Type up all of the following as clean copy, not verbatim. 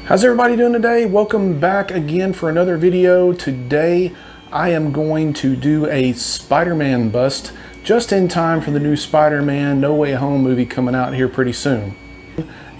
How's everybody doing today? Welcome back again for another video. Today I am going to do a Spider-Man bust just in time for the new Spider-Man No Way Home movie coming out here pretty soon.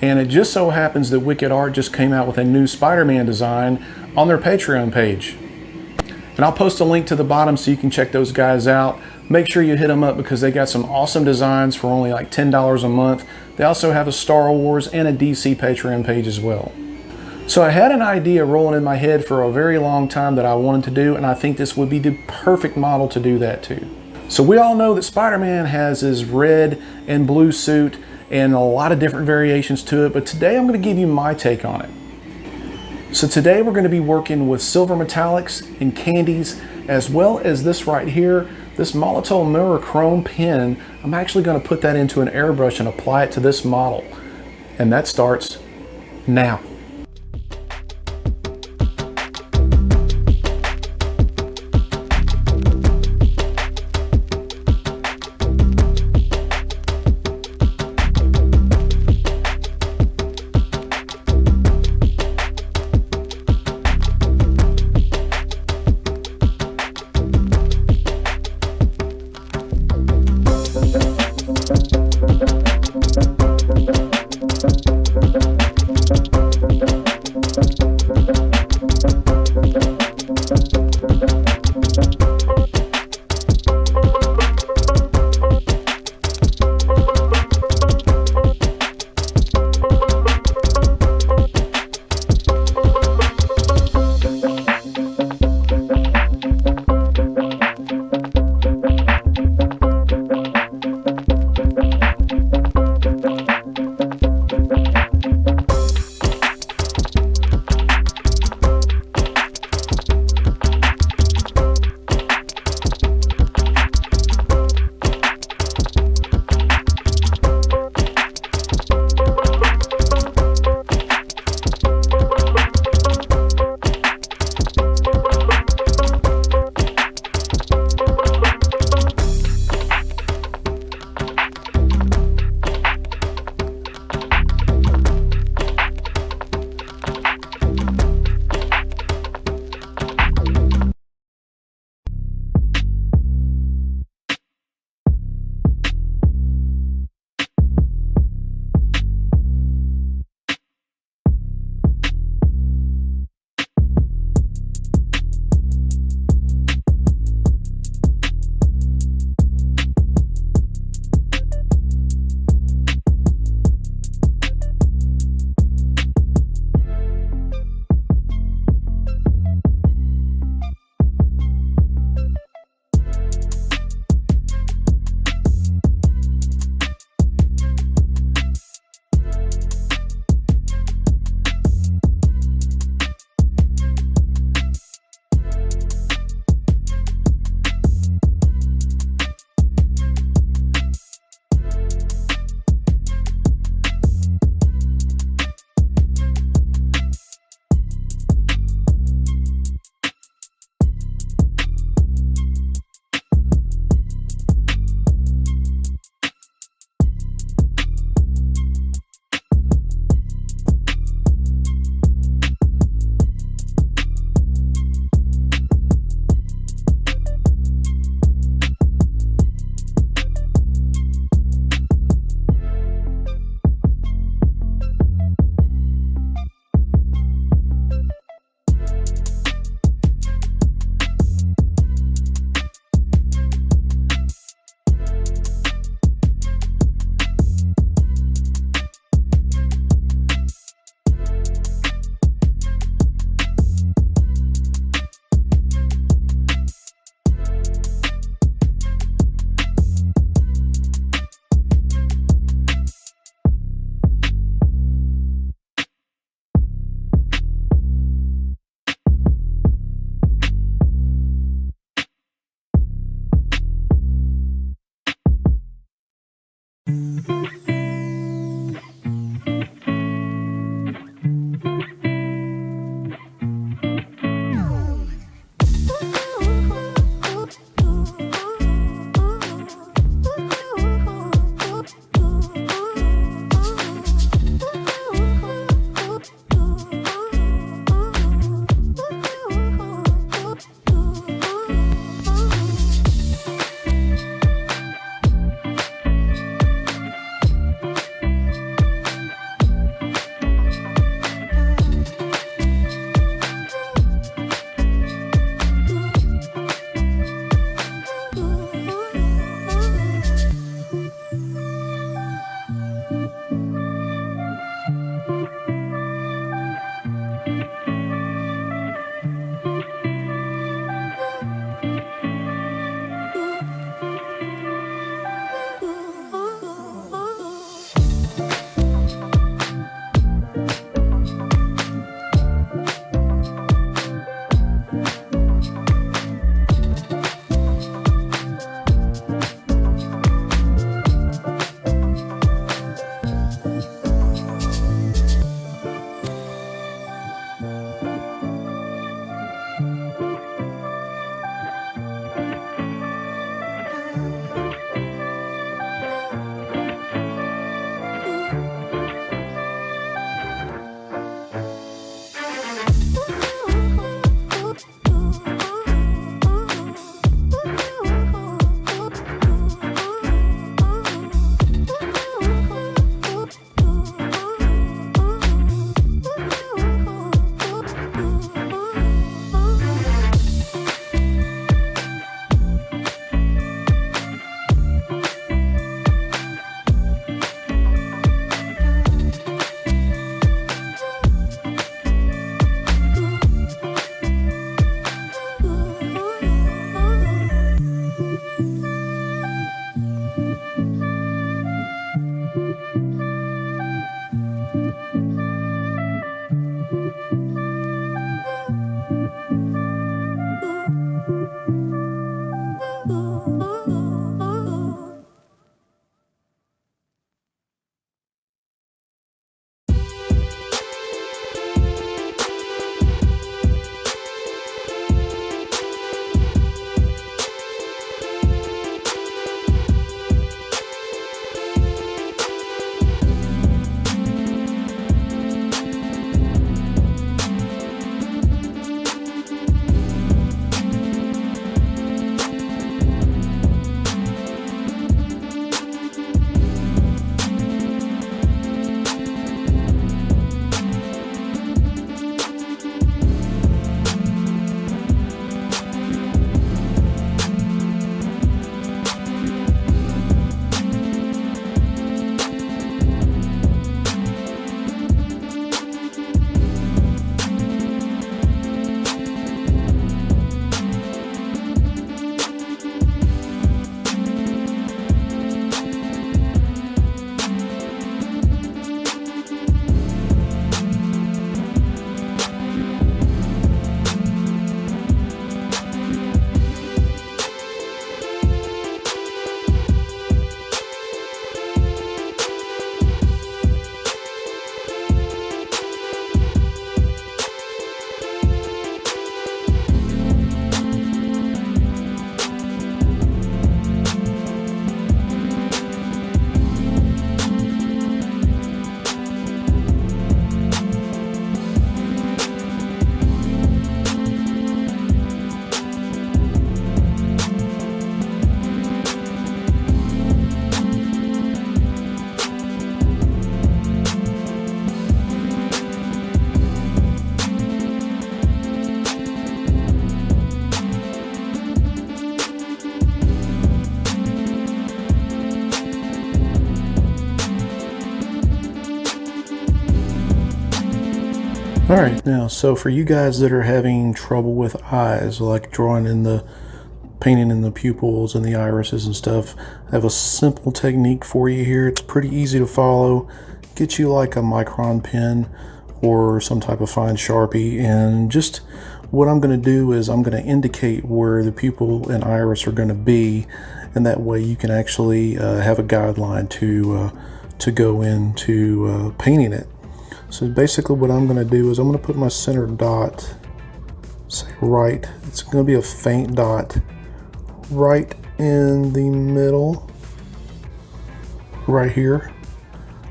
And it just so happens that Wicked Art just came out with a new Spider-Man design on their Patreon page. And I'll post a link to the bottom so you can check those guys out. Make sure you hit them up because they got some awesome designs for only like $10 a month. They also have a Star Wars and a DC Patreon page as well. So I had an idea rolling in my head for a very long time that I wanted to do, and I think this would be the perfect model to do that to. So we all know that Spider-Man has his red and blue suit and a lot of different variations to it, but today I'm going to give you my take on it. So today we're going to be working with silver metallics and candies, as well as this right here, this Molotow Mirror Chrome pen. I'm actually going to put that into an airbrush and apply it to this model. And that starts now. All right, now, so for you guys that are having trouble with eyes, like painting in the pupils and the irises and stuff, I have a simple technique for you here. It's pretty easy to follow. Get you like a micron pen or some type of fine Sharpie, and just what I'm going to do is I'm going to indicate where the pupil and iris are going to be, and that way you can actually have a guideline to go into painting it. So basically what I'm going to do is I'm going to put my center dot, say right, it's going to be a faint dot right in the middle, right here,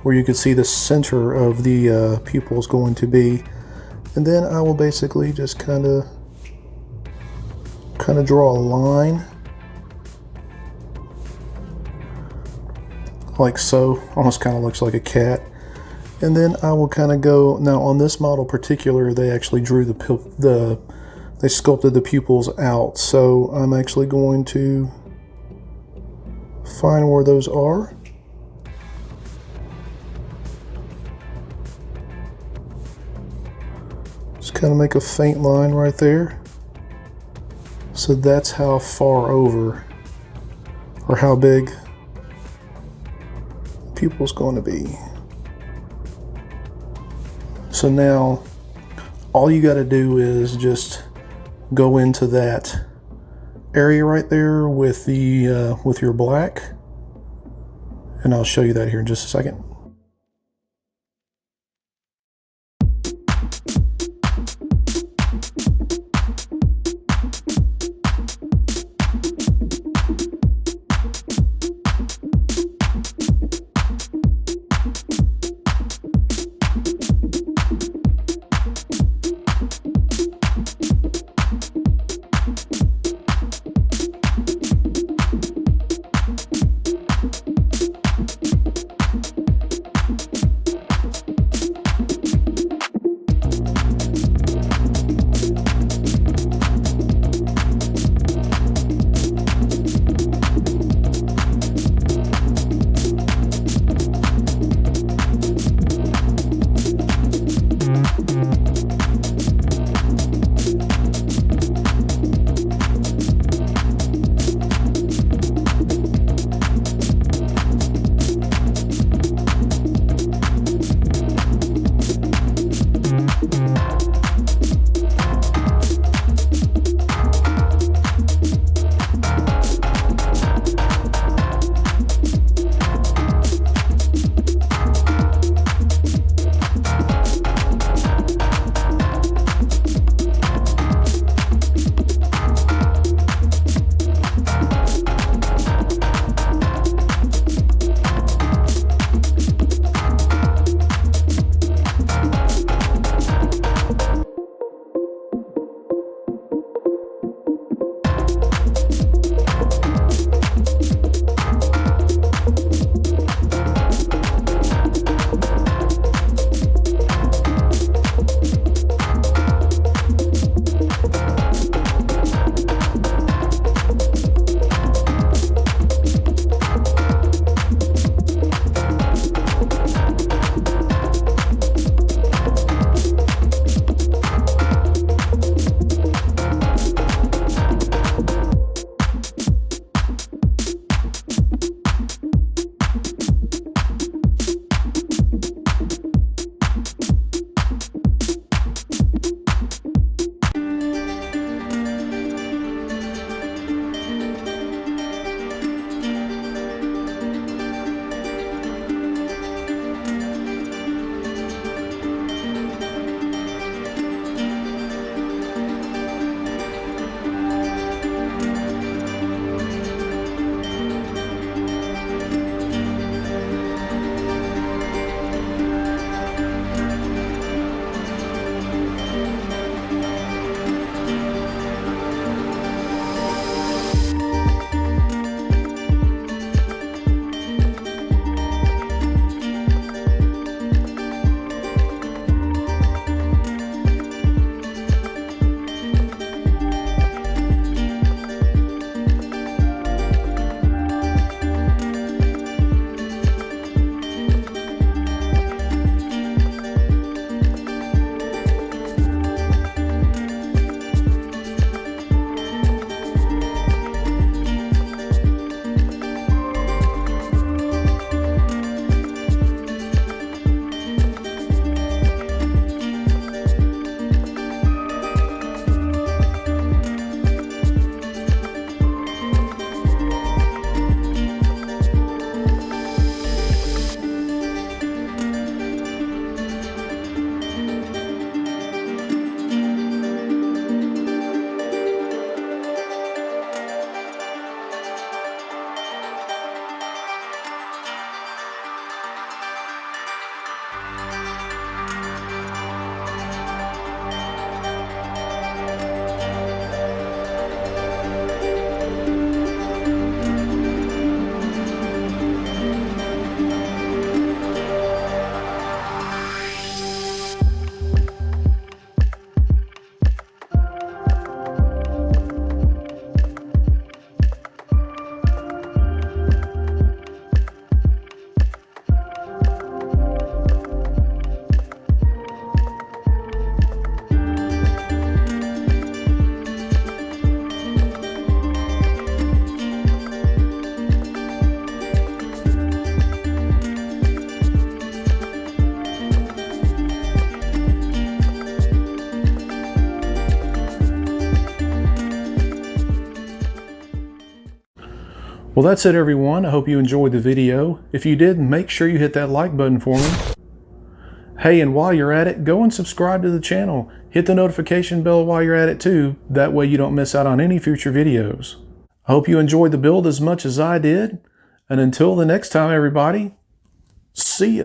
where you can see the center of the pupil is going to be. And then I will basically just kind of draw a line like so, almost kind of looks like a cat. And then I will kind of go, now on this model particular, they actually drew they sculpted the pupils out. So I'm actually going to find where those are. Just kind of make a faint line right there. So that's how far over, or how big the pupil's going to be. So now all you got to do is just go into that area right there with with your black, and I'll show you that here in just a second. Well, that's it, everyone. I hope you enjoyed the video. If you did, make sure you hit that like button for me. Hey, and while you're at it, go and subscribe to the channel. Hit the notification bell while you're at it too. That way you don't miss out on any future videos. I hope you enjoyed the build as much as I did. And until the next time, everybody, see ya.